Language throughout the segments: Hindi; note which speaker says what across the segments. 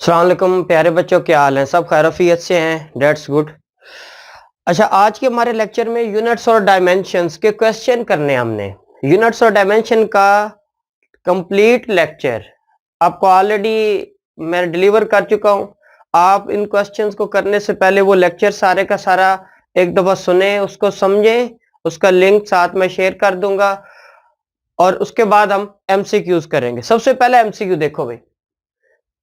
Speaker 1: अस्सलाम वालेकुम प्यारे बच्चों, क्या हाल है? सब खैरियत से हैं? That's good. अच्छा, आज के हमारे लेक्चर में यूनिट्स और डायमेंशंस के क्वेश्चन करने हैं हमने। यूनिट्स और डायमेंशन का कंप्लीट लेक्चर आपको ऑलरेडी मैं डिलीवर कर चुका हूं। आप इन क्वेश्चंस को करने से पहले वो लेक्चर सारे का सारा एक दफा सुने, उसको समझें। उसका लिंक साथ में शेयर कर दूंगा और उसके बाद हम एमसीक्यूज करेंगे। सबसे पहले एमसीक्यू देखो भाई,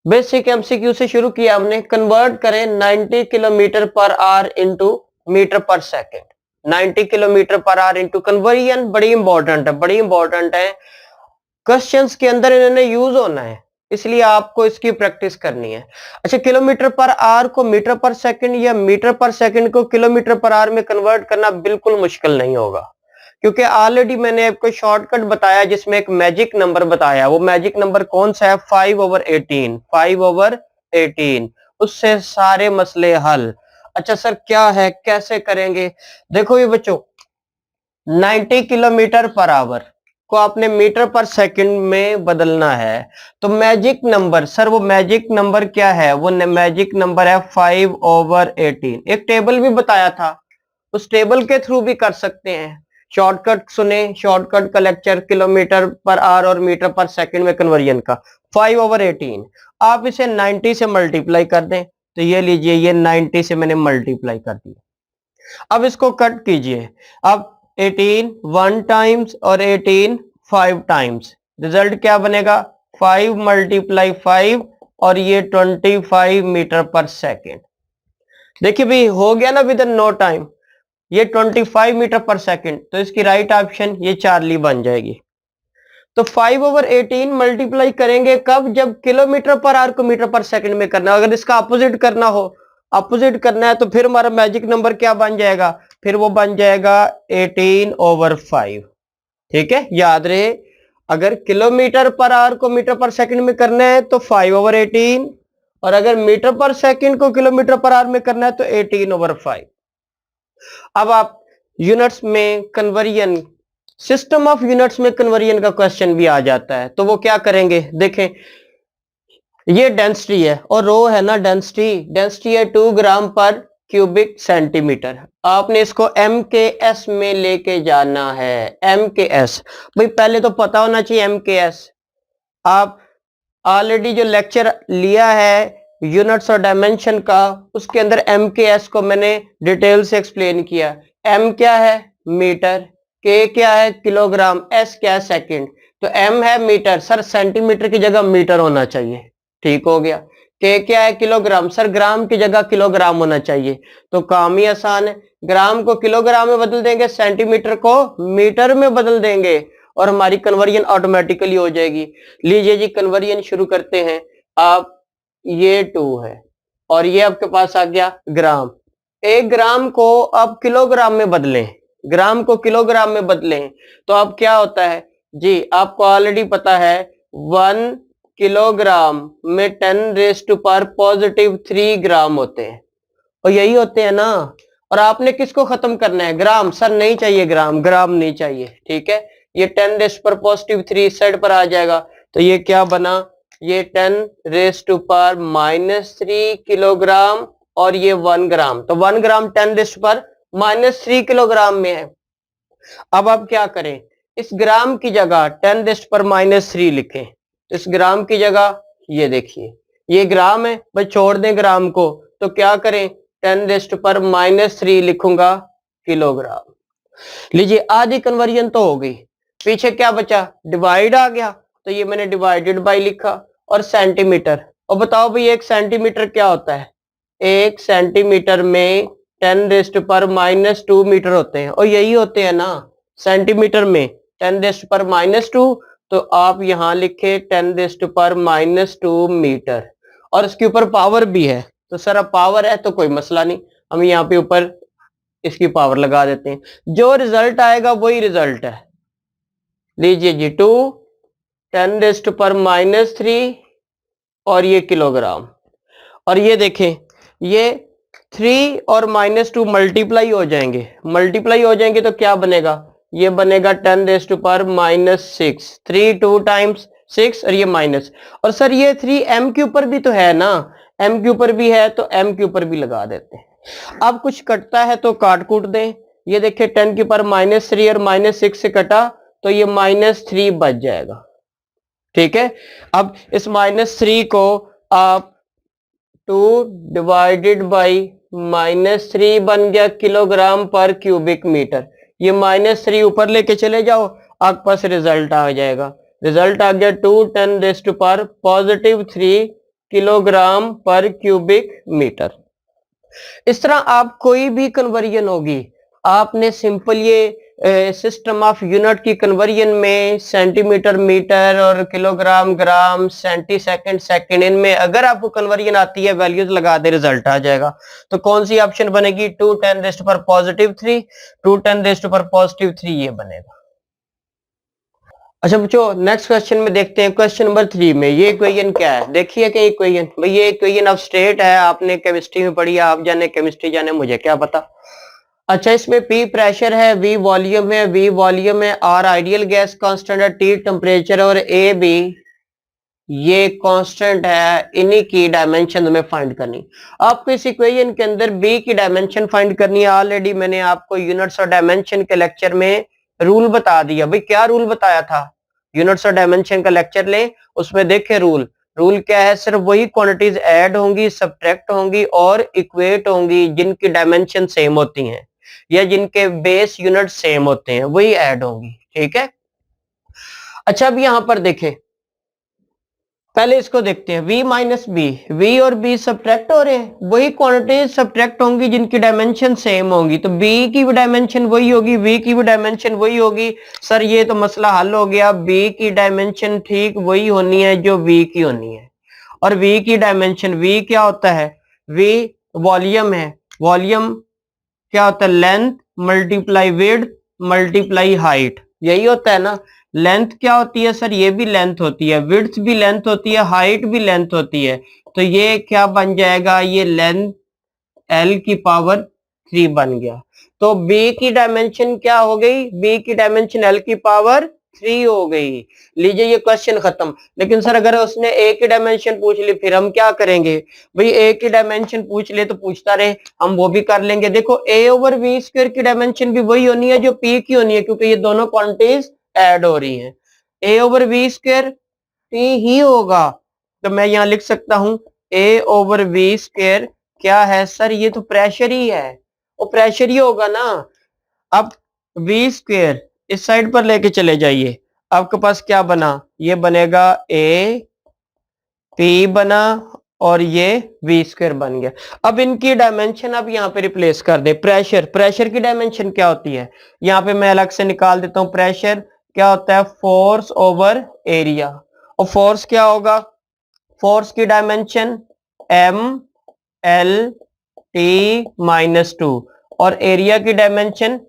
Speaker 1: बेसिक एमसीक्यू से शुरू किया हमने। कन्वर्ट करें 90 kilometre per hour into metre per second. 90 kilometre per hour into conversion बड़ी इंपॉर्टेंट है। क्वेश्चंस के अंदर इन्होंने यूज होना है, इसलिए आपको इसकी प्रैक्टिस करनी है। अच्छा, किलोमीटर पर आवर को मीटर पर सेकंड या मीटर पर सेकंड को किलोमीटर पर आवर में कन्वर्ट करना बिल्कुल मुश्किल नहीं होगा, क्योंकि ऑलरेडी मैंने आपको शॉर्टकट बताया जिसमें एक मैजिक नंबर बताया। वो मैजिक नंबर कौन सा है? 5/18। 5/18 उससे सारे मसले हल। अच्छा सर, क्या है, कैसे करेंगे? देखो ये बच्चों, 90 किलोमीटर पर आवर को आपने मीटर पर सेकंड में बदलना है, तो मैजिक नंबर, सर वो मैजिक नंबर क्या है? वो मैजिक नंबर है 5/18। एक टेबल भी बताया था, उस टेबल के थ्रू भी कर सकते हैं। शॉर्टकट सुने, शॉर्टकट का लेक्चर किलोमीटर पर आवर और मीटर पर सेकंड में कन्वर्जन का। 5/18 आप इसे 90 से मल्टीप्लाई कर दें, तो ये लीजिए, ये 90 से मैंने मल्टीप्लाई कर दिया। अब इसको कट कीजिए। अब 18 1 टाइम्स और 18 5 टाइम्स, रिजल्ट क्या बनेगा? 5 × 5 और ये 25 मीटर पर सेकेंड। देखिए भाई, हो गया ना विद इन नो टाइम, ये 25 मीटर पर सेकंड। तो इसकी राइट ऑप्शन ये चार्ली बन जाएगी। तो 5/18 मल्टीप्लाई करेंगे कब? जब किलोमीटर पर आवर को मीटर पर सेकंड में करना है। अगर इसका अपोजिट करना हो, अपोजिट करना है, तो फिर हमारा मैजिक नंबर क्या बन जाएगा? फिर वो बन जाएगा 18/5। ठीक है, याद रहे, अगर किलोमीटर पर आवर को मीटर पर सेकंड में करना है तो 5/18, और अगर मीटर पर सेकंड को किलोमीटर पर आवर में करना है तो 18/5। अब आप यूनिट्स में कन्वर्जन, सिस्टम ऑफ यूनिट्स में कन्वर्जन का क्वेश्चन भी आ जाता है, तो वो क्या करेंगे? देखें, ये डेंसिटी है और रो है ना, डेंसिटी है 2 ग्राम पर क्यूबिक सेंटीमीटर। आपने इसको एम के एस में लेके जाना है। एम के एस भाई पहले तो पता होना चाहिए एम के एस। आप ऑलरेडी जो लेक्चर लिया है यूनिट्स और डायमेंशन का, उसके अंदर एम के एस को मैंने डिटेल से एक्सप्लेन किया। एम क्या है? मीटर। के क्या है? किलोग्राम। एस क्या है? सेकंड। तो एम है मीटर, सर सेंटीमीटर की जगह मीटर होना चाहिए। ठीक हो गया। के क्या है? किलोग्राम, सर ग्राम की जगह किलोग्राम होना चाहिए। तो काम ही आसान है, ग्राम को किलोग्राम में बदल देंगे, सेंटीमीटर को मीटर में बदल देंगे और हमारी कन्वर्जन ऑटोमेटिकली हो जाएगी। लीजिए जी, कन्वर्जन शुरू करते हैं। आप, ये 2 है और ये आपके पास आ गया ग्राम। 1 ग्राम को आप किलोग्राम में बदलें, ग्राम को किलोग्राम में बदलें तो अब क्या होता है जी? आपको ऑलरेडी पता है 1 किलोग्राम में 10⁻³ ग्राम होते हैं, और यही होते हैं ना। और आपने किसको खत्म करना है? ग्राम। सर नहीं चाहिए ग्राम, ग्राम नहीं चाहिए। ठीक है, ये 10⁻³ इस साइड पर आ जाएगा, तो ये क्या बना? ये 10⁻³ किलोग्राम और ये 1 ग्राम। तो 1 ग्राम 10⁻³ किलोग्राम में है। अब आप क्या करें? इस ग्राम की जगह 10⁻³ लिखें। इस ग्राम की जगह ये देखिए, ये ग्राम है भाई, छोड़ दें ग्राम को, तो क्या करें? 10⁻³ लिखूंगा किलोग्राम। लीजिए, आधी कन्वर्जन तो हो गई, पीछे क्या बचा? डिवाइड आ गया, तो ये मैंने डिवाइडेड बाय लिखा। और सेंटीमीटर, और बताओ भाई 1 सेंटीमीटर क्या होता है? 1 सेंटीमीटर में 10⁻² मीटर होते हैं, और यही होते हैं ना सेंटीमीटर में 10⁻²। तो आप यहां लिखे 10⁻² मीटर, और इसके ऊपर पावर भी है। तो सर अब पावर है तो कोई मसला नहीं, हम यहाँ पे ऊपर इसकी पावर लगा देते हैं। जो रिजल्ट आएगा वही रिजल्ट है। लीजिए जी, 2 10⁻³ और ये किलोग्राम। और ये देखें, ये 3 और -2 मल्टीप्लाई हो जाएंगे, मल्टीप्लाई हो जाएंगे तो क्या बनेगा? ये बनेगा 10⁻⁻⁶। 3 2 टाइम्स 6 और ये माइनस, और सर ये 3 m के ऊपर भी तो है ना, m के ऊपर भी है तो m के ऊपर भी लगा देते हैं। अब कुछ कटता है तो काट कूट दें। ये देखिए 10 के ऊपर -3 और -6 से कटा तो ये -3 बच जाएगा। ठीक है, अब इस -3 को आप 2 डिवाइडेड बाई -3 बन गया किलोग्राम पर क्यूबिक मीटर। ये -3 ऊपर लेके चले जाओ, आपके पास रिजल्ट आ जाएगा। रिजल्ट आ गया 2×10⁻³ किलोग्राम पर क्यूबिक मीटर। इस तरह आप कोई भी कन्वर्जन होगी, आपने सिंपल ये सिस्टम ऑफ यूनिट की कन्वर्जन में सेंटीमीटर मीटर और kilogram gram centi second second, इनमें अगर आपको कन्वर्जन आती है वैल्यूज लगा दे रिजल्ट आ जाएगा। तो कौन सी ऑप्शन बनेगी? 2×10⁻3 2×10⁻3 ये बनेगा। अच्छा बच्चों नेक्स्ट क्वेश्चन में देखते हैं। क्वेश्चन नंबर 3 में ये इक्वेशन क्या है, देखिए कि इक्वेशन भाई ये इक्वेशन ऑफ स्टेट है, आपने केमिस्ट्री में पढ़ी है, आप जाने केमिस्ट्री जाने, मुझे क्या पता। अच्छा इसमें P प्रेशर है, V वॉल्यूम है, V वॉल्यूम है, R आइडियल गैस कांस्टेंट है, T टेम्परेचर और A B ये कांस्टेंट है। इन्हीं की डायमेंशन हमें फाइंड करनी। आपको इस इक्वेशन के अंदर B की डायमेंशन फाइंड करनी है। ऑलरेडी मैंने आपको यूनिट्स और डायमेंशन के लेक्चर में रूल बता दिया। भाई क्या रूल बताया था? यूनिट्स और डायमेंशन का लेक्चर लें, उसमें देखे रूल। रूल क्या है? सिर्फ वही क्वांटिटीज ऐड होंगी, सब्ट्रैक्ट होंगी और इक्वेट होंगी जिनकी डायमेंशन सेम होती हैं या जिनके बेस यूनिट सेम होते हैं, वही ऐड होंगी। ठीक है। अच्छा अब यहां पर देखें, पहले इसको देखते हैं। v माइनस बी, v और b सब्ट्रैक्ट हो रहे हैं, वही क्वांटिटीज सब्ट्रैक्ट होंगी जिनकी डायमेंशन सेम होंगी। तो b की भी डायमेंशन वही होगी, v की भी डायमेंशन वही होगी। सर ये तो मसला हल हो गया। b की डायमेंशन ठीक वही होनी है जो v की होनी है, और v की डायमेंशन, v क्या होता है? v वॉल्यूम है। वॉल्यूम क्या होता है? Length multiply width multiply height, यही होता है ना। लेंथ क्या होती है सर? ये भी लेंथ होती है, विड्थ भी लेंथ होती है, हाइट भी लेंथ होती है। तो ये क्या बन जाएगा? ये लेंथ L की पावर 3 बन गया। तो B की डायमेंशन क्या हो गई? B की डायमेंशन L की पावर 3 हो गई। लीजिए ये क्वेश्चन खत्म। लेकिन सर अगर उसने A की डायमेंशन पूछ ली फिर हम क्या करेंगे? भाई A की डायमेंशन पूछ ले तो पूछता रहे, हम वो भी कर लेंगे। देखो A/V² की डायमेंशन भी वही होनी है जो P की होनी है, क्योंकि ये दोनों क्वांटिटीज ऐड हो रही हैं। A/V² P ही होगा। तो मैं यहां लिख सकता हूं A/V² क्या है सर? ये तो प्रेशर ही है, वो प्रेशर ही होगा ना। अब V² इस साइड पर लेके चले जाइए, आपके पास क्या बना? ये बनेगा A P बना और ये V² बन गया। अब इनकी डायमेंशन अब यहाँ पे रिप्लेस कर दे। प्रेशर, प्रेशर की डायमेंशन क्या होती है? यहाँ पे मैं अलग से निकाल देता हूं। प्रेशर क्या होता है? Force over area. और फोर्स क्या होगा? फोर्स की डायमेंशन M/L/T-2 और एरिया की डायमेंशन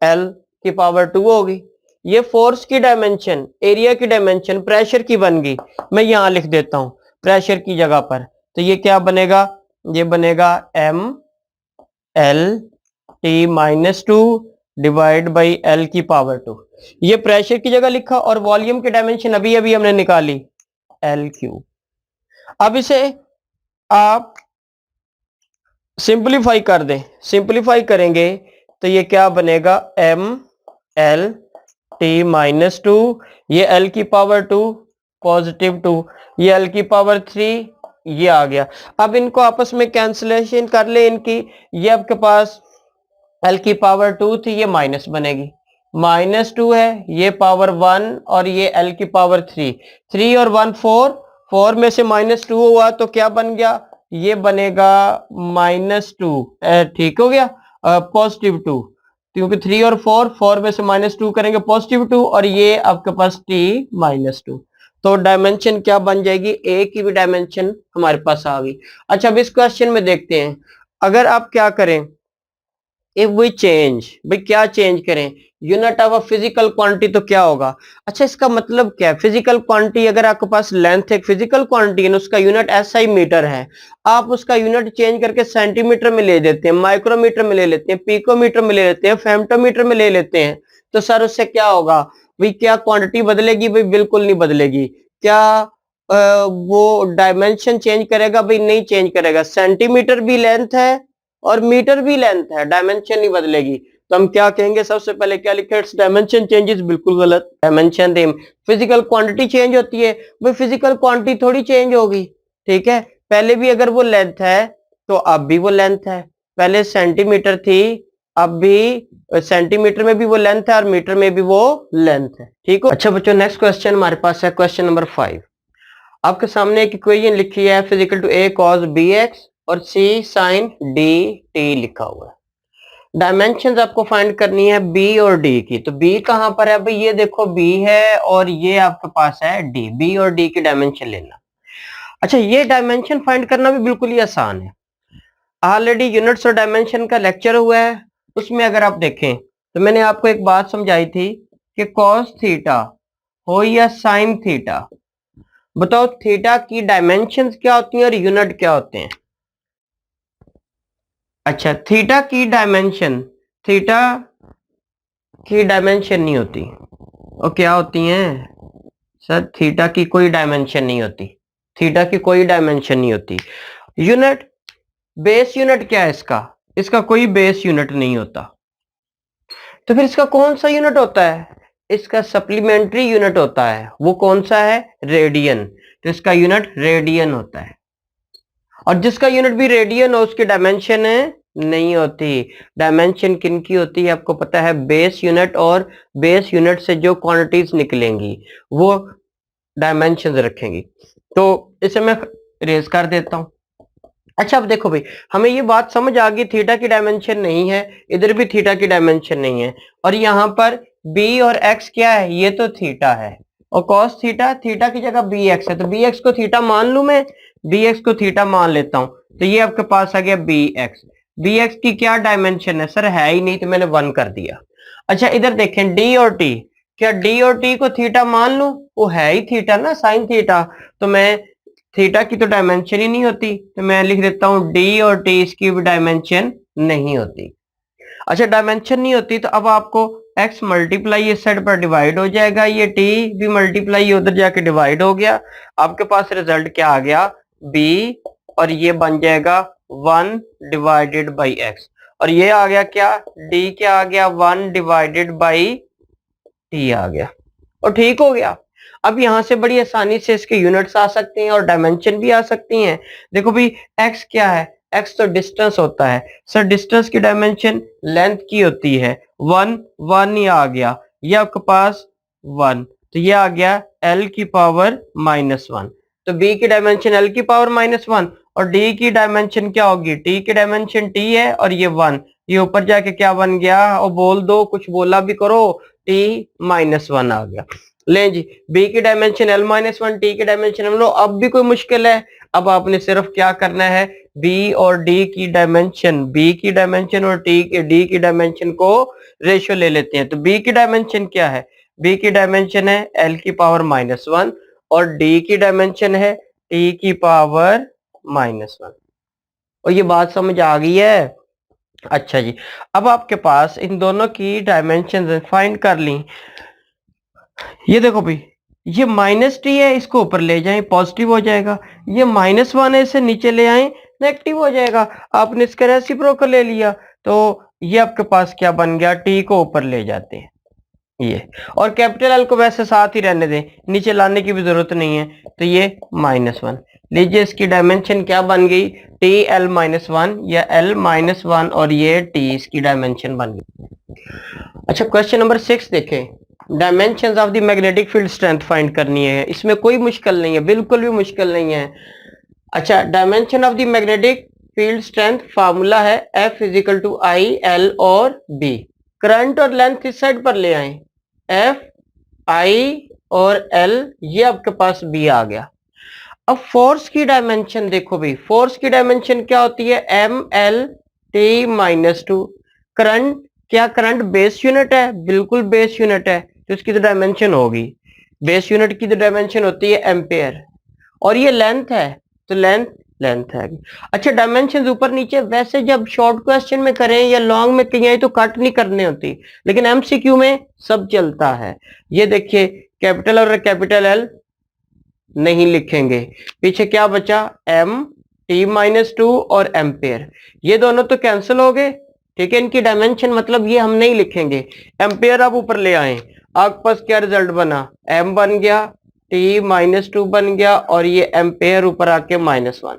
Speaker 1: L की पावर 2 होगी। ये फोर्स की डायमेंशन, एरिया की डायमेंशन प्रेशर की बन गई। मैं यहां लिख देता हूं प्रेशर की जगह पर। तो ये क्या बनेगा? ये बनेगा M/L/T-2 डिवाइड बाई L की पावर 2। ये प्रेशर की जगह लिखा, और वॉल्यूम की डायमेंशन अभी अभी हमने निकाली L3। अब इसे आप सिंपलीफाई कर दें। सिंपलीफाई करेंगे तो ये क्या बनेगा? M/L/T-2, ये L की पावर 2 पॉजिटिव 2, ये L की पावर 3 ये आ गया। अब इनको आपस में कैंसिलेशन कर ले इनकी। ये आपके पास L की पावर 2 थी, ये माइनस बनेगी, -2 है, ये पावर 1 और ये L की पावर 3, 3 और 1 4, 4 में से -2 हुआ तो क्या बन गया? ये बनेगा -2। ठीक हो गया, पॉजिटिव 2, क्योंकि 3 और 4, 4 में से -2 करेंगे पॉजिटिव 2, और ये आपके पास T-2। तो डायमेंशन क्या बन जाएगी? ए की भी डायमेंशन हमारे पास आ गई। अच्छा अब इस क्वेश्चन में देखते हैं, अगर आप क्या करें, इफ वी चेंज, भाई क्या चेंज करें? Unit of a physical quantity तो क्या होगा? अच्छा इसका मतलब क्या है? फिजिकल क्वांटिटी, अगर आपके पास लेंथ एक फिजिकल क्वांटिटी है, उसका यूनिट SI मीटर है, आप उसका यूनिट चेंज करके सेंटीमीटर में ले देते हैं, माइक्रोमीटर में ले लेते हैं, पिकोमीटर में ले लेते हैं, फेम्टोमीटर में ले लेते हैं, तो सर उससे क्या होगा? भाई क्या क्वांटिटी बदलेगी? भाई बिल्कुल नहीं बदलेगी। क्या वो डायमेंशन चेंज करेगा? भाई नहीं चेंज करेगा। सेंटीमीटर भी लेंथ है और मीटर भी लेंथ है, डायमेंशन नहीं बदलेगी। तो हम क्या कहेंगे? सबसे पहले क्या लिखे? It's dimension changes. बिल्कुल गलत। Dimension them physical quantity change होती है। भाई फिजिकल क्वांटिटी थोड़ी चेंज होगी, ठीक है। पहले भी अगर वो लेंथ है तो अब भी वो लेंथ है। पहले सेंटीमीटर थी, अब भी सेंटीमीटर में भी वो लेंथ है और मीटर में भी वो लेंथ है, ठीक है। अच्छा बच्चों, नेक्स्ट क्वेश्चन हमारे पास है क्वेश्चन नंबर 5। आपके सामने एक इक्वेशन लिखी है, physical to a cos B X और सी साइन डी टी लिखा हुआ है। डायमेंशंस आपको फाइंड करनी है बी और डी की। तो बी कहां पर है? भाई ये देखो बी है और ये आपके पास है डी। बी और डी की डायमेंशन लेना। अच्छा, ये डायमेंशन फाइंड करना भी बिल्कुल ही आसान है। ऑलरेडी यूनिट्स और डायमेंशन का लेक्चर हुआ है, उसमें अगर आप देखें तो मैंने आपको एक बात समझाई थी कि कॉस थीटा हो या साइन थीटा, बताओ थीटा की डायमेंशंस क्या होती हैं और यूनिट क्या होते हैं? अच्छा, थीटा की डायमेंशन नहीं होती। और क्या होती हैं? सर थीटा की कोई डायमेंशन नहीं होती। थीटा की कोई डायमेंशन नहीं होती। यूनिट, बेस यूनिट क्या है इसका? इसका कोई बेस यूनिट नहीं होता। तो फिर इसका कौन सा यूनिट होता है? इसका सप्लीमेंट्री यूनिट होता है। वो कौन सा है? रेडियन। तो इसका यूनिट रेडियन होता है। और जिसका यूनिट भी रेडियन हो उसकी डायमेंशन नहीं होती। डायमेंशन किन की होती है आपको पता है? बेस यूनिट, और बेस यूनिट से जो क्वांटिटीज निकलेंगी वो डायमेंशन रखेंगी। तो इसे मैं रेज कर देता हूं। अच्छा अब देखो भाई, हमें ये बात समझ आ गई, थीटा की डायमेंशन नहीं है, इधर भी थीटा की डायमेंशन नहीं है, और यहाँ पर b और x क्या है? ये तो थीटा है, और cos थीटा, थीटा की जगह bx है, तो bx को थीटा मान लूं मैं, bx को थीटा मान लेता हूं। तो ये आपके पास आ गया bx। bx की क्या डायमेंशन है? सर है ही नहीं, तो मैंने 1 कर दिया। अच्छा इधर देखें d और t, क्या d और t को थीटा मान लूं? वो है ही थीटा ना, साइन थीटा। तो मैं, थीटा की तो डायमेंशन ही नहीं होती, तो मैं लिख देता हूं डी और टी, इसकी भी डायमेंशन नहीं होती। अच्छा डायमेंशन नहीं होती तो अब आपको x मल्टीप्लाई इस साइड पर डिवाइड हो जाएगा, ये t भी मल्टीप्लाई उधर जाके डिवाइड हो गया। आपके पास रिजल्ट क्या आ गया? b, और ये बन जाएगा 1 डिवाइडेड बाई x, और ये आ गया क्या? d क्या आ गया? 1 डिवाइडेड बाई t आ गया, और ठीक हो गया। अब यहां से बड़ी आसानी से इसके यूनिट्स आ सकते हैं और डायमेंशन भी आ सकती हैं। देखो भाई x क्या है? x तो डिस्टेंस होता है। सर डिस्टेंस की डायमेंशन लेंथ की होती है। 1 1 ही आ गया, ये आपके पास 1, तो ये आ गया l की पावर -1। तो b की डायमेंशन l की पावर -1, और d की डायमेंशन क्या होगी? t की डायमेंशन t है, और ये 1, ये ऊपर जाके क्या बन गया? और बोल दो, कुछ बोला भी करो, t -1 आ गया। ले जी, b की डायमेंशन l-1, t की डायमेंशन m लो। अब भी कोई मुश्किल है? अब आपने सिर्फ क्या करना है? b और d की डायमेंशन, b की डायमेंशन और d की डायमेंशन को रेशियो ले लेते हैं। तो b की डायमेंशन क्या है? b की डायमेंशन है l की पावर -1, और d की डायमेंशन है t की पावर -1। और ये बात समझ आ गई है? अच्छा जी, अब आपके पास इन दोनों की डायमेंशन फाइंड कर ली। ये देखो भाई, ये -t है, इसको ऊपर ले जाएं पॉजिटिव हो जाएगा। ये -1 है, इसे नीचे ले आए नेगेटिव हो जाएगा। आपने इसका रेसिप्रोकल ले लिया, तो ये आपके पास क्या बन गया? t को ऊपर ले जाते हैं ये, और कैपिटल L को वैसे साथ ही रहने दें, नीचे लाने की भी जरूरत नहीं है। तो ये -1 लीजिए, इसकी डायमेंशन क्या बन गई? TL-1 या L-1, और ये t इसकी डायमेंशन बन गई। अच्छा क्वेश्चन नंबर 6 देखें, dimensions of the magnetic field strength find करनी है। इसमें कोई मुश्किल नहीं है, बिल्कुल भी मुश्किल नहीं है। अच्छा, dimension of the magnetic field strength formula है F is equal to I L और B। करंट और लेंथ इस साइड पर ले आए, F I और L, ये आपके पास B आ गया। अब फोर्स की डायमेंशन देखो भाई, फोर्स की डायमेंशन क्या होती है? ML-T-2। करंट, क्या करंट बेस यूनिट है? बिल्कुल बेस यूनिट है, तो इसकी तो डायमेंशन होगी, बेस यूनिट की तो डायमेंशन होती है एम्पेयर। और ये लेंथ है, तो लेंथ है। अच्छा डायमेंशन ऊपर नीचे वैसे जब शॉर्ट क्वेश्चन में करें या लॉन्ग में कहीं तो कट नहीं करनी होती, लेकिन एमसीक्यू में सब चलता है। ये देखिए कैपिटल और कैपिटल L नहीं लिखेंगे। पीछे क्या बचा, एम टी माइनस टू और एम्पेयर, ये दोनों तो कैंसिल हो गए। ठीक है, इनकी डायमेंशन मतलब ये हम नहीं लिखेंगे। एम्पेयर आप ऊपर ले आए, आपके पास क्या रिजल्ट बना, एम बन गया, टी माइनस टू बन गया और ये एम्पेयर ऊपर आके -1,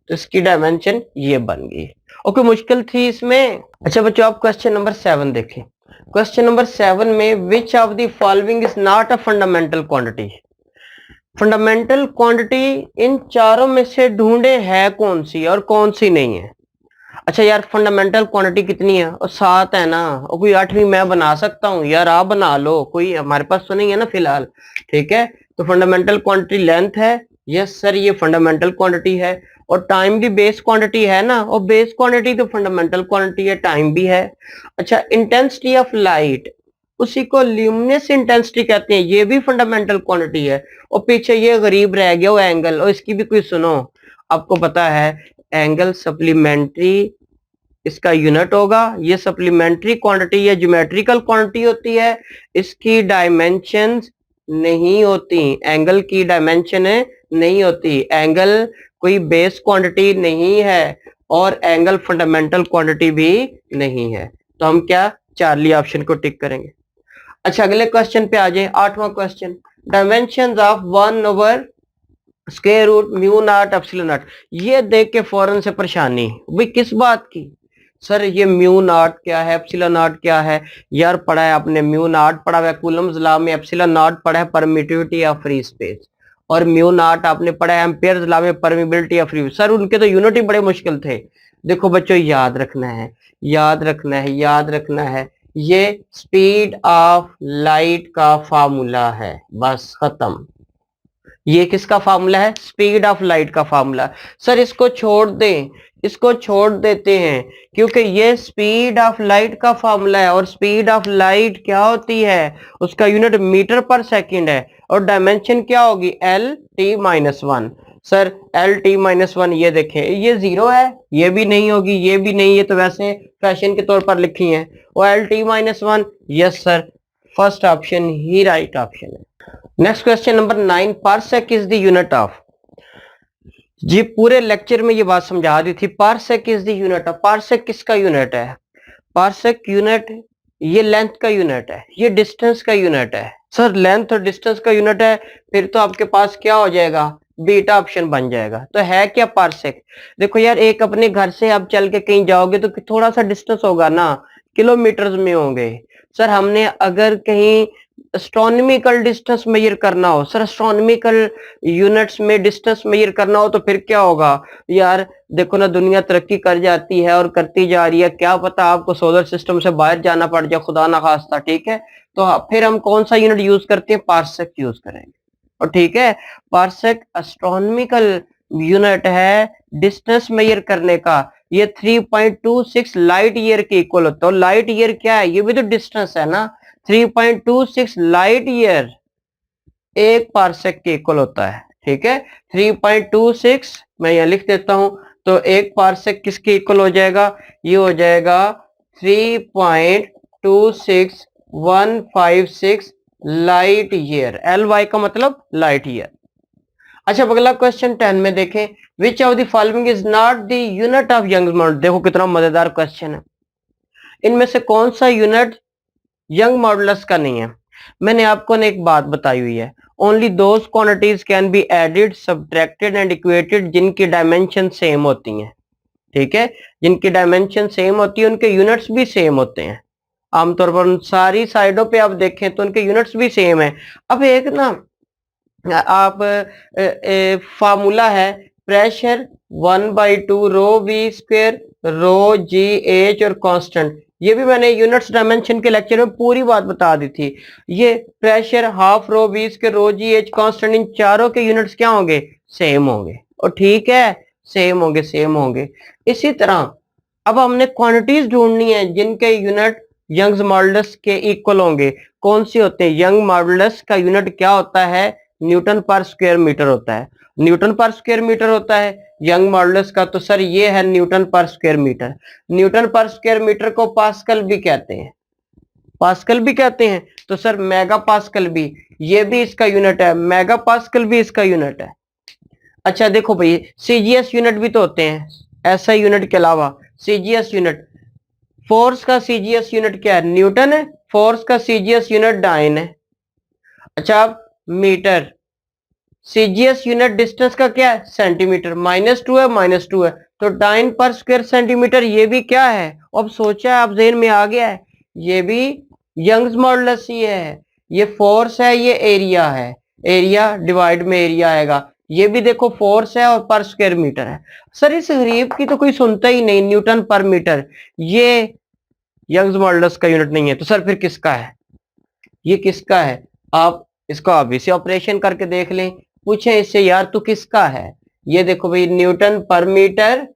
Speaker 1: तो इसकी डायमेंशन ये बन गई। ओके, मुश्किल थी इसमें। अच्छा बच्चों, आप क्वेश्चन नंबर 7 देखें। क्वेश्चन नंबर 7 में which of the following is not a fundamental quantity. Fundamental quantity in चारों में से ढूंढे है कौन सी और कौन सी नहीं है। अच्छा यार, फंडामेंटल क्वांटिटी कितनी है, और 7 है ना, और कोई 8वीं मैं बना सकता हूँ यार, आप बना लो, कोई हमारे पास तो नहीं है ना फिलहाल। ठीक है, तो फंडामेंटल क्वांटिटी लेंथ है, यस सर ये फंडामेंटल क्वांटिटी है। और टाइम भी बेस क्वांटिटी है ना, और बेस क्वांटिटी तो फंडामेंटल क्वांटिटी है, टाइम भी है। अच्छा, इंटेंसिटी ऑफ लाइट, उसी को ल्यूमिनस इंटेंसिटी कहते हैं, ये भी फंडामेंटल क्वांटिटी है। और पीछे ये गरीब रह गया वो एंगल, और इसकी भी कोई सुनो, आपको पता है एंगल सप्लीमेंट्री इसका यूनिट होगा। ये सप्लीमेंट्री क्वांटिटी या ज्योमेट्रिकल क्वांटिटी होती है, इसकी डायमेंशंस नहीं होती, एंगल की डायमेंशन नहीं होती। एंगल कोई बेस क्वांटिटी नहीं है और एंगल फंडामेंटल क्वांटिटी भी नहीं है। तो हम क्या चार्ली ऑप्शन को टिक करेंगे। अच्छा, अगले क्वेश्चन पे आ जाए, 8वां question. Dimensions of 1 square root mu naught epsilon naught. ये देख के फौरन से परेशानी, भाई किस बात की सर, ये म्यू नॉट क्या है, एप्सिलॉन नॉट क्या है। यार पढ़ा है आपने, म्यू नॉट पढ़ा है कूलम्स लॉ में, एप्सिलॉन नॉट पढ़ा है परमिटिविटी ऑफ फ्री स्पेस, और म्यू नॉट आपने पढ़ा है एम्पियर्स लॉ में परमिबिलिटी ऑफ फ्री। सर उनके तो यूनिट ही बड़े मुश्किल थे। देखो बच्चों, याद रखना है, याद रखना है, याद रखना है, ये स्पीड ऑफ लाइट का फार्मूला है, बस खत्म। ये किसका फार्मूला है, स्पीड ऑफ लाइट का फार्मूला। सर इसको छोड़ दें, इसको छोड़ देते हैं, क्योंकि ये स्पीड ऑफ लाइट का फार्मूला है, और स्पीड ऑफ लाइट क्या होती है, उसका यूनिट मीटर पर सेकंड है, और डायमेंशन क्या होगी, L T minus one. Sir L T minus one, ये देखें ये 0 है, ये भी नहीं होगी, ये भी नहीं, ये तो वैसे फैशन के तौर पर लिखी है। और L T minus one, yes sir, first option ही राइट ऑप्शन है। Next question number 9, parsec is the unit of. जी पूरे लेक्चर में ये बात समझा दी थी, parsec is the unit of. Parsec किसका यूनिट है, पारसेक यूनिट ये लेंथ का यूनिट है, ये डिस्टेंस का यूनिट है। सर लेंथ और डिस्टेंस का यूनिट है, फिर तो आपके पास क्या हो जाएगा, बीटा ऑप्शन बन जाएगा। तो है क्या पारसेक, देखो यार, एक अपने घर से आप चल के कहीं जाओगे तो थोड़ा सा डिस्टेंस होगा ना, किलोमीटर्स में होंगे। सर हमने अगर कहीं एस्ट्रोनॉमिकल डिस्टेंस मेजर करना हो, सर एस्ट्रोनॉमिकल यूनिट्स में डिस्टेंस मेजर करना हो, तो फिर क्या होगा यार, देखो ना दुनिया तरक्की कर जाती है और करती जा रही है, क्या पता आपको सोलर सिस्टम से बाहर जाना पड़ जाए, खुदा ना खास्ता। ठीक है, तो फिर हम कौन सा यूनिट यूज करते हैं, पारसेक यूज करेंगे। और ठीक है, पारसेक एस्ट्रोनॉमिकल यूनिट है डिस्टेंस मेजर करने का। ये 3.26 लाइट ईयर के इक्वल होता है। लाइट ईयर क्या है, ये भी तो डिस्टेंस है ना। 3.26 लाइट ईयर एक पारसेक के इक्वल होता है। ठीक है, 3.26 मैं यहां लिख देता हूं, तो एक पारसेक किसके इक्वल हो जाएगा, ये हो जाएगा 3.26156 लाइट ईयर। एल वाई का मतलब लाइट ईयर। अच्छा अगला क्वेश्चन 10 में देखें, which of the following is not the unit of young modulus. देखो कितना मजेदार क्वेश्चन है, इनमें से कौन सा यूनिट यंग मॉडुलस का नहीं है। मैंने आपको ने एक बात बताई हुई है, only those quantities can be added subtracted and equated जिनकी डायमेंशन सेम होती हैं। ठीक है, जिनकी डायमेंशन सेम होती है उनके यूनिट्स भी सेम होते हैं। आमतौर पर सारी साइडों पे आप देखें तो उनके यूनिट्स भी सेम है। अब एक ना आप फार्मूला है, pressure 1/2 rho we square rho ji h और कांस्टेंट, ये भी मैंने यूनिट्स डायमेंशन के लेक्चर में पूरी बात बता दी थी। ये pressure half rho we square rho ji H constant, इन चारों के यूनिट्स क्या होंगे, सेम होंगे। और ठीक है, सेम होंगे, सेम होंगे। इसी तरह अब हमने क्वांटिटीज ढूंढनी है जिनके यूनिट यंग्स मॉडुलस के इक्वल होंगे। कौन सी होते हैं, यंग मॉडुलस का यूनिट क्या होता है, न्यूटन पर स्क्वायर मीटर होता है। न्यूटन पर स्क्वायर मीटर होता है यंग मॉडुलस का, तो सर ये है न्यूटन पर स्क्वायर मीटर। न्यूटन पर स्क्वायर मीटर को पास्कल भी कहते हैं। पास्कल भी कहते हैं। तो सर मेगा पास्कल भी, ये भी इसका यूनिट है, मेगा पास्कल भी इसका यूनिट है। अच्छा देखो भाई, सीजीएस यूनिट भी तो होते हैं ऐसा यूनिट के अलावा। सीजीएस यूनिट, फोर्स का सीजीएस यूनिट क्या है? न्यूटन है। फोर्स का सीजीएस यूनिट डाइन है। अच्छा अब मीटर, सीजीएस यूनिट डिस्टेंस का क्या है? सेंटीमीटर। -2 है, -2 है, तो डाइन पर स्क्वायर सेंटीमीटर, ये भी क्या है? अब सोचा है, अब जेहन में आ गया है, ये भी यंग्स मॉडुलस ही है। ये फोर्स है, ये एरिया है, एरिया डिवाइड में एरिया आएगा। ये भी देखो फोर्स है और पर स्क्वायर मीटर है। सर इस गरीब की तो कोई सुनता ही नहीं, न्यूटन पर मीटर, ये यंग्स मॉडुलस का यूनिट नहीं है। तो सर फिर किसका है? ये किसका है? आप इसको अभी से ऑपरेशन करके देख लें, पूछे इससे यार तू किसका है? ये देखो भाई, न्यूटन पर मीटर,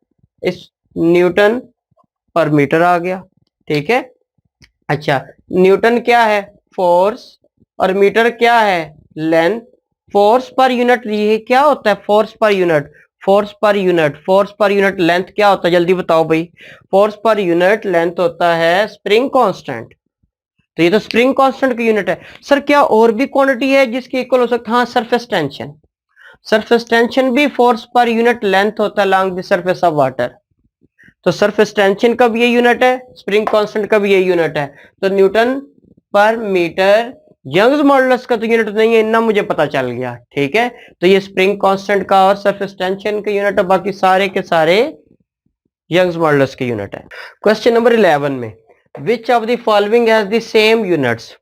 Speaker 1: इस न्यूटन पर मीटर आ गया, ठीक है। अच्छा न्यूटन क्या है? फोर्स, और मीटर क्या है? लेंथ। फोर्स पर यूनिट ये क्या होता है? Force per unit, force per unit, force per unit length क्या होता है? जल्दी बताओ भाई। फोर्स पर यूनिट लेंथ होता है स्प्रिंग कांस्टेंट। तो ये तो स्प्रिंग कांस्टेंट की यूनिट है। सर क्या और भी क्वांटिटी है जिसकी इक्वल हो सकता है? हाँ, सरफेस टेंशन। सरफेस टेंशन भी फोर्स पर यूनिट लेंथ होता है along the surface of water. तो सरफेस टेंशन का भी ये यूनिट है, स्प्रिंग कांस्टेंट का भी ये यूनिट है। तो न्यूटन पर मीटर यंग्स मॉडुलस का तो यूनिट नहीं है, इतना मुझे पता चल गया, ठीक है। तो ये स्प्रिंग कांस्टेंट का और सरफेस टेंशन का यूनिट है, बाकी सारे के सारे यंग्स मॉडुलस के यूनिट है। क्वेश्चन नंबर 11 में, which of the following has the same units?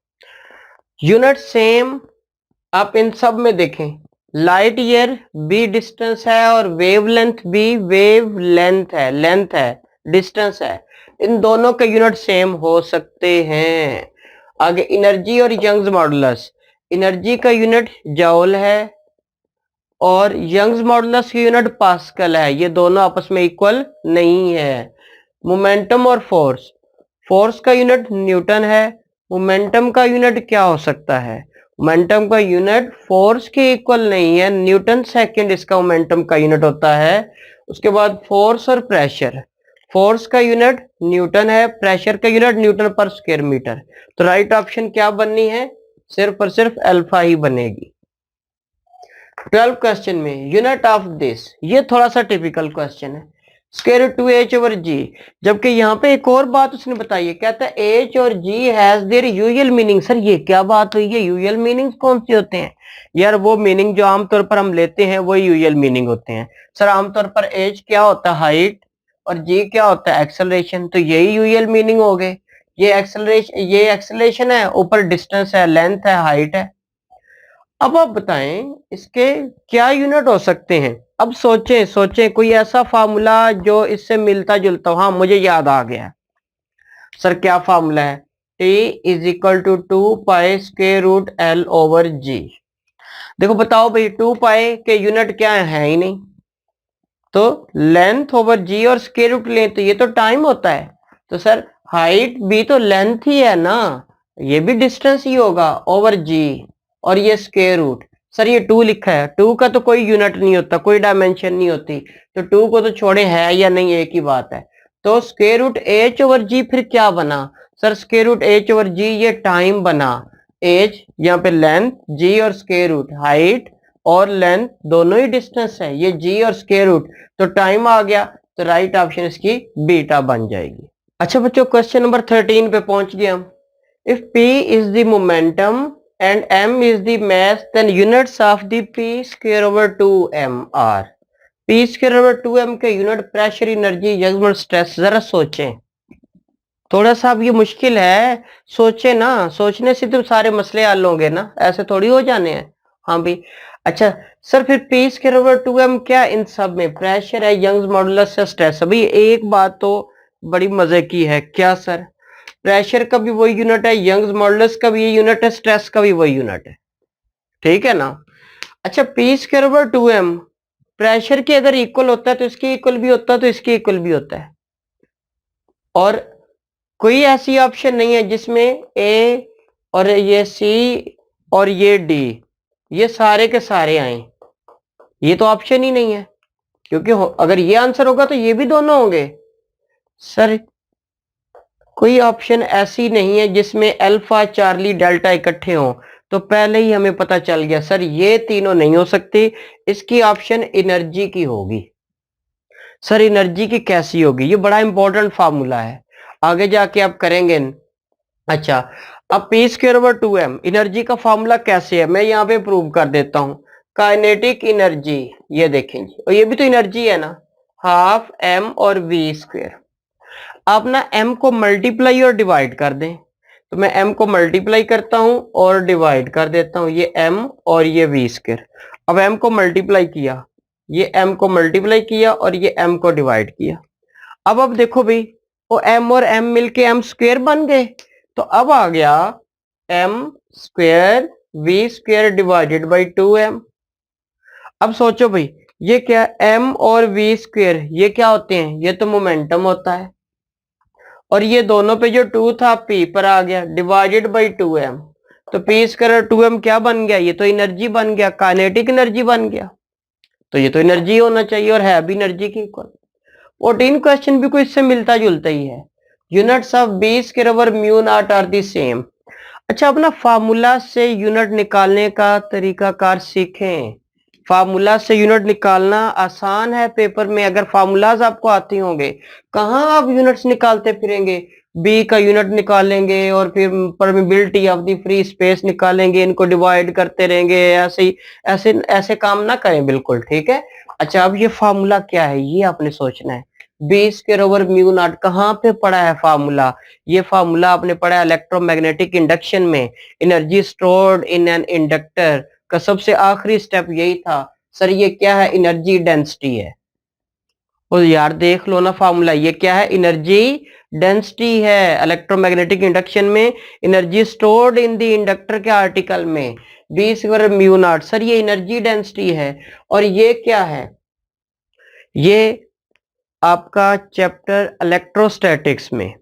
Speaker 1: Unit same आप इन सब में देखें, लाइट ईयर भी डिस्टेंस है और वेव लेंथ भी वेव लेंथ है, लेंथ है, डिस्टेंस है। इन दोनों के यूनिट सेम हो सकते हैं। आगे एनर्जी और यंग्स मॉडुलस, एनर्जी का यूनिट जॉल है और यंग्स मॉडुलस की यूनिट पास्कल है, ये दोनों आपस में इक्वल नहीं है। मोमेंटम और फोर्स, फोर्स का यूनिट न्यूटन है, मोमेंटम का यूनिट क्या हो सकता है? मोमेंटम का यूनिट फोर्स के इक्वल नहीं है, न्यूटन सेकंड इसका मोमेंटम का यूनिट होता है। उसके बाद फोर्स और प्रेशर, फोर्स का यूनिट न्यूटन है, प्रेशर का यूनिट न्यूटन पर स्क्वायर मीटर। तो राइट ऑप्शन क्या बननी है? सिर्फ और सिर्फ अल्फा ही बनेगी। 12 क्वेश्चन में यूनिट ऑफ दिस, ये थोड़ा सा टिपिकल क्वेश्चन है, स्क्वायर रूट 2h ओवर जी। जबकि यहाँ पे एक और बात उसने बताई है, कहता है h और g has their usual meaning. Sir ये क्या बात हुई है? यूजुअल मीनिंग कौन से होते हैं? यार वो मीनिंग जो आमतौर पर हम लेते हैं वो यूजुअल मीनिंग होते हैं। सर आमतौर पर h क्या होता है? हाइट, और g क्या होता है? एक्सेलरेशन। तो यही यूजुअल मीनिंग हो गए। ये एक्सेलरेशन है, ऊपर डिस्टेंस है, लेंथ है, हाइट है। अब आप बताएं इसके क्या यूनिट हो सकते हैं? अब सोचें सोचें कोई ऐसा फार्मूला जो इससे मिलता जुलता हो। हाँ मुझे याद आ गया। सर क्या फार्मूला है? T is equal to 2 pi square root L over G. देखो बताओ भाई, 2 पाई के यूनिट क्या है ही नहीं, तो लेंथ ओवर जी और स्क्वायर रूट लें तो ये तो टाइम होता है। तो सर हाइट भी तो लेंथ ही है ना, ये भी डिस्टेंस ही होगा ओवर जी, और ये स्क्वायर रूट। सर ये 2 लिखा है, 2 का तो कोई यूनिट नहीं होता, कोई डायमेंशन नहीं होती, तो 2 को तो छोड़े, है या नहीं एक ही बात है। तो square root H over G फिर क्या बना? Sir square root H over G ये टाइम बना। एच यहाँ पे लेंथ, जी और स्क्वायर रूट, हाइट और लेंथ दोनों ही डिस्टेंस है, ये जी और स्क्वायर रूट, तो टाइम आ गया। तो राइट ऑप्शन इसकी बीटा बन जाएगी। अच्छा बच्चों क्वेश्चन नंबर 13 पे पहुंच गए हम। If P is the momentum and M is the mass, then units of the P square over 2m are। P square over 2m के unit pressure, energy, young stress. जरा सोचें, थोड़ा सा अब ये मुश्किल है, सोचे ना, सोचने से तो सारे मसले हल होंगे ना, ऐसे थोड़ी हो जाने हैं। हाँ भाई। अच्छा सर फिर P स्क्वायर ओवर 2m क्या? इन सब में प्रेशर है, यंग्स मॉडुलस है, स्ट्रेस। अभी एक बात तो बड़ी मजे की है, क्या सर? प्रेशर का भी वही यूनिट है, यंग्स मॉडुलस का भी यूनिट है, स्ट्रेस का भी वही यूनिट है, ठीक है ना। अच्छा P square over 2m pressure के अगर इक्वल होता है तो इसके इक्वल भी होता है, तो इसके इक्वल भी होता है, और कोई ऐसी ऑप्शन नहीं है जिसमें A और ये C और ये D ये सारे के सारे आए, ये तो ऑप्शन ही नहीं है, क्योंकि अगर ये आंसर होगा तो ये भी दोनों होंगे। सर कोई ऑप्शन ऐसी नहीं है जिसमें अल्फा चार्ली डेल्टा इकट्ठे हों। तो पहले ही हमें पता चल गया सर ये तीनों नहीं हो सकती, इसकी ऑप्शन एनर्जी की होगी। सर एनर्जी की कैसी होगी? ये बड़ा इंपॉर्टेंट फार्मूला है, आगे जाके आप करेंगे। अच्छा, अब P square over 2m energy का फार्मूला कैसे है मैं यहाँ पे प्रूव कर देता हूँ। काइनेटिक एनर्जी, ये देखेंगे, और ये भी तो एनर्जी है ना, हाफ m और v स्क्वायर। आप ना m को मल्टीप्लाई और डिवाइड कर दें, तो मैं m को मल्टीप्लाई करता हूं और डिवाइड कर देता हूं, ये m और ये v स्क्वायर। अब m को मल्टीप्लाई किया, ये m को मल्टीप्लाई किया और ये m को डिवाइड किया। अब देखो भाई, वो m और m मिलके m स्क्वायर बन गए, तो अब आ गया m square v square divided by 2m। अब सोचो भाई, ये क्या, m और v स्क्वायर ये क्या होते हैं? ये तो मोमेंटम होता है, और ये दोनों पे जो 2 था p पर आ गया डिवाइडेड बाई 2m, तो p स्क्वायर 2m क्या बन गया? ये तो एनर्जी बन गया, काइनेटिक एनर्जी बन गया। तो ये तो एनर्जी होना चाहिए और है भी एनर्जी की इक्वल। 14 क्वेश्चन भी कोई इससे मिलता जुलता ही है। Units of b square over mu naught are the same. अच्छा, अपना फार्मूला से यूनिट निकालने का तरीकाकार सीखें। फार्मूला से यूनिट निकालना आसान है पेपर में, अगर फार्मूलाज आपको आते होंगे। कहाँ आप यूनिट्स निकालते फिरेंगे? बी का यूनिट निकालेंगे और फिर permeability of the free space निकालेंगे, इनको डिवाइड करते रहेंगे, ऐसे ही ऐसे ऐसे काम ना करें बिल्कुल, ठीक है। अच्छा, अब ये फार्मूला क्या है ये आपने सोचना है। B square over mu naught कहाँ पे पढ़ा है फार्मूला? ये फार्मूला आपने पढ़ा है इलेक्ट्रोमैग्नेटिक इंडक्शन में, energy stored in an inductor का सबसे आखिरी स्टेप यही था। सर ये क्या है? एनर्जी डेंसिटी है। और यार देख लो ना फार्मूला, ये क्या है? एनर्जी डेंसिटी है। इलेक्ट्रोमैग्नेटिक इंडक्शन में energy stored in the inductor के आर्टिकल में B square mu naught. Sir ये एनर्जी डेंसिटी है। और ये क्या है? ये आपका चैप्टर इलेक्ट्रोस्टैटिक्स में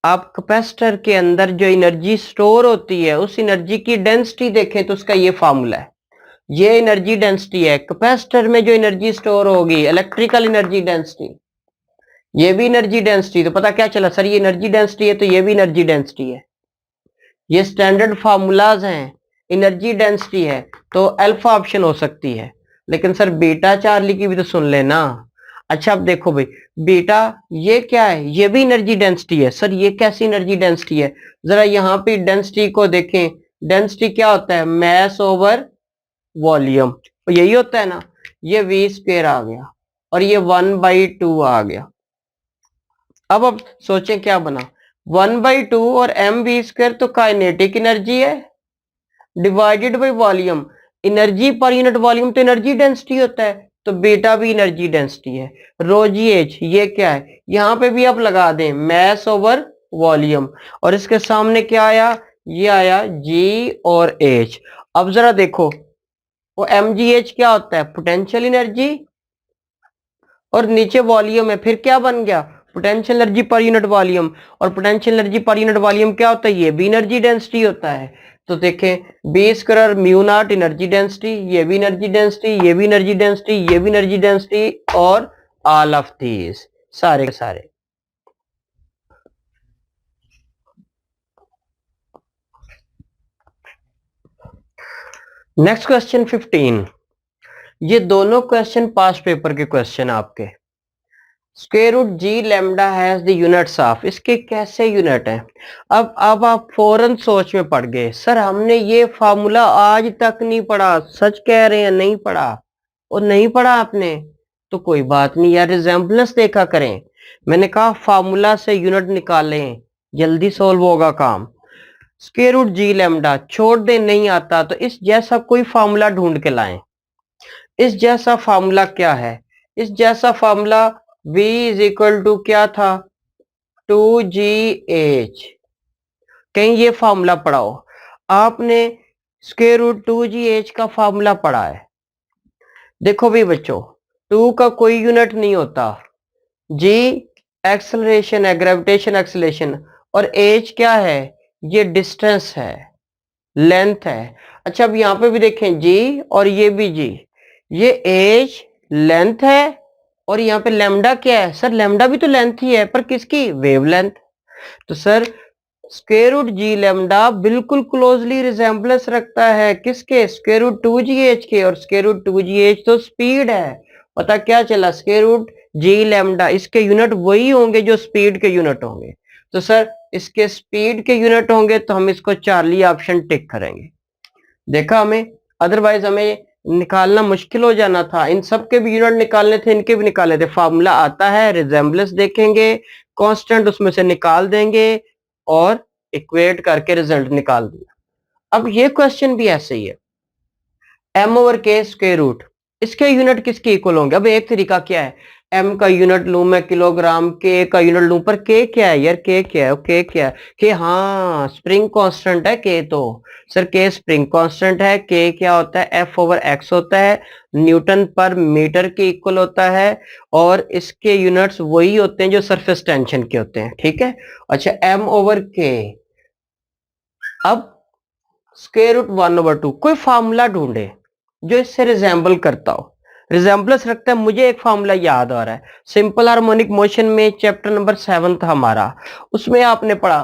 Speaker 1: आप कैपेसिटर के अंदर जो एनर्जी स्टोर होती है उस एनर्जी की डेंसिटी देखें तो उसका ये फार्मूला है। ये एनर्जी डेंसिटी है, कैपेसिटर में जो एनर्जी स्टोर होगी, इलेक्ट्रिकल एनर्जी डेंसिटी। ये भी एनर्जी डेंसिटी, तो पता क्या चला सर ये एनर्जी डेंसिटी है तो ये भी एनर्जी डेंसिटी है। ये स्टैंडर्ड फार्मूलाज हैं। एनर्जी डेंसिटी है तो अल्फा ऑप्शन हो सकती है, लेकिन सर बीटा चार्ली की भी तो सुन लेना। अच्छा, अब देखो भाई, बीटा ये क्या है? ये भी एनर्जी डेंसिटी है। सर ये कैसी एनर्जी डेंसिटी है? जरा यहाँ पे डेंसिटी को देखें। डेंसिटी क्या होता है? मैस ओवर वॉल्यूम, यही होता है ना। ये v स्क्वायर आ गया और ये 1/2 आ गया। अब सोचें क्या बना? 1/2 और mv स्क्वायर तो काइनेटिक एनर्जी है divided by volume. Energy per unit volume तो एनर्जी डेंसिटी होता है, तो बीटा भी एनर्जी डेंसिटी है। रो जी एच ये क्या है? यहाँ पे भी आप लगा दें मैस ओवर वॉल्यूम, और इसके सामने क्या आया? ये आया जी और एच। अब जरा देखो, वो mgh क्या होता है? पोटेंशियल एनर्जी, और नीचे वॉल्यूम है, फिर क्या बन गया? Potential energy per unit volume. और potential energy per unit volume क्या होता है? ये भी एनर्जी डेंसिटी होता है। तो देखें, B square mu naught energy density, ये भी एनर्जी डेंसिटी, ये भी एनर्जी डेंसिटी, ये भी एनर्जी डेंसिटी, और ऑल ऑफ दीज सारे के सारे। Next question 15। ये दोनों क्वेश्चन पास्ट पेपर के क्वेश्चन आपके। Square root g lambda has the units of, इसके कैसे यूनिट है? अब आप फौरन सोच में पड़ गए, सर हमने ये फार्मूला आज तक नहीं पढ़ा। सच कह रहे हैं नहीं पढ़ा? और नहीं पढ़ा आपने तो कोई बात नहीं यार, रिजेम्बलेंस देखा करें। मैंने कहा फार्मूला से यूनिट निकालें, जल्दी सोल्व होगा काम। स्क्वायर रूट जी लैम्डा छोड़ दे, नहीं आता तो इस जैसा कोई फार्मूला ढूंढ के लाएं। इस जैसा फार्मूला क्या है? इस जैसा formula v is equal to क्या था? 2gh। कहीं ये फार्मूला पढ़ाओ आपने, स्क्वायर रूट 2gh का फार्मूला पढ़ा है? देखो भी बच्चों, 2 का कोई यूनिट नहीं होता, g एक्सेलरेशन है, ग्रेविटेशन एक्सेलरेशन, और h क्या है? ये डिस्टेंस है, लेंथ है। अच्छा, अब यहाँ पे भी देखें g और ये भी g, ये h लेंथ है, और यहाँ पे लैम्डा क्या है? सर लैम्डा भी तो लेंथ ही है, पर किसकी? वेवलेंथ। तो sir square root g lambda बिल्कुल क्लोजली रिजेम्बलेंस रखता है किसके, स्क्वायर रूट 2gh के, और स्क्वायर रूट 2gh तो स्पीड है। पता क्या चला, स्क्वायर रूट जी लैम्डा इसके यूनिट वही होंगे जो स्पीड के यूनिट होंगे। तो सर इसके स्पीड के यूनिट होंगे तो हम इसको चार्ली ऑप्शन टिक करेंगे। देखा हमें, अदरवाइज हमें निकालना मुश्किल हो जाना था, इन सब के भी यूनिट निकालने थे, इनके भी निकालने थे। फार्मूला आता है, रिजेम्बलेंस देखेंगे, कांस्टेंट उसमें से निकाल देंगे और इक्वेट करके रिजल्ट निकाल दिया। अब ये क्वेश्चन भी ऐसे ही है, m over k square root, इसके यूनिट किसके इक्वल होंगे। अब एक तरीका क्या है, m का यूनिट लूं मैं किलोग्राम, k का यूनिट लूं, पर k क्या है यार, k क्या है, k क्या है, k हाँ स्प्रिंग कांस्टेंट है k। तो सर k स्प्रिंग कांस्टेंट है, k क्या होता है, f ओवर x होता है, न्यूटन पर मीटर के इक्वल होता है, और इसके यूनिट्स वही होते हैं जो सरफेस टेंशन के होते हैं, ठीक है। अच्छा m ओवर k, अब स्क्वायर रूट 1/2, कोई फार्मूला ढूंढे जो इससे रिजेंबल करता हो, रिजेंबलेंस रखता है। मुझे एक फार्मूला याद आ रहा है, सिंपल हार्मोनिक मोशन में चैप्टर नंबर 7 था हमारा, उसमें आपने पढ़ा,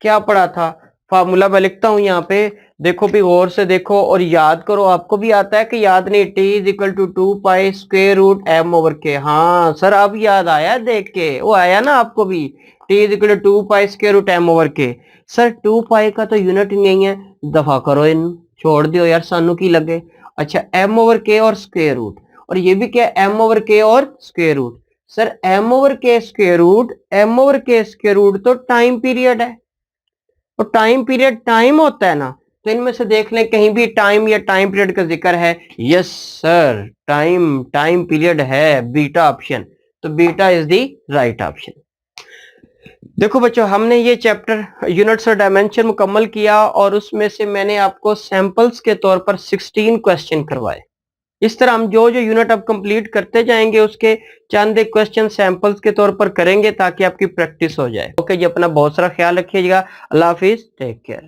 Speaker 1: क्या पढ़ा था, फार्मूला मैं लिखता हूं यहाँ पे, देखो भी गौर से देखो और याद करो। आपको भी आता है कि याद नहीं, t is equal to 2 pi square root m over k. हाँ सर अब याद आया, देख के वो आया ना आपको भी, t is equal to 2 pi square root m over k. Sir 2 pi का तो यूनिट ही नहीं है, दफा करो इन, छोड़ दियो यार, सानू की लगे। अच्छा m ओवर के और स्क्वायर रूट, और ये भी क्या, m ओवर के और square root. Sir m over k square root, m over k square root तो टाइम पीरियड है, तो टाइम पीरियड टाइम होता है ना, तो इनमें से देख लें कहीं भी टाइम या टाइम पीरियड का जिक्र है। यस सर टाइम पीरियड है, बीटा ऑप्शन, तो beta is the right option. देखो बच्चों हमने ये चैप्टर यूनिट्स और डायमेंशन मुकम्मल किया, और उसमें से मैंने आपको सैंपल्स के तौर पर 16 क्वेश्चन करवाए। इस तरह हम जो जो यूनिट अब कंप्लीट करते जाएंगे उसके चंद एक क्वेश्चन सैंपल्स के तौर पर करेंगे ताकि आपकी प्रैक्टिस हो जाए। ओके जी, अपना बहुत सारा ख्याल रखिएगा। अल्लाह हाफिज, टेक केयर।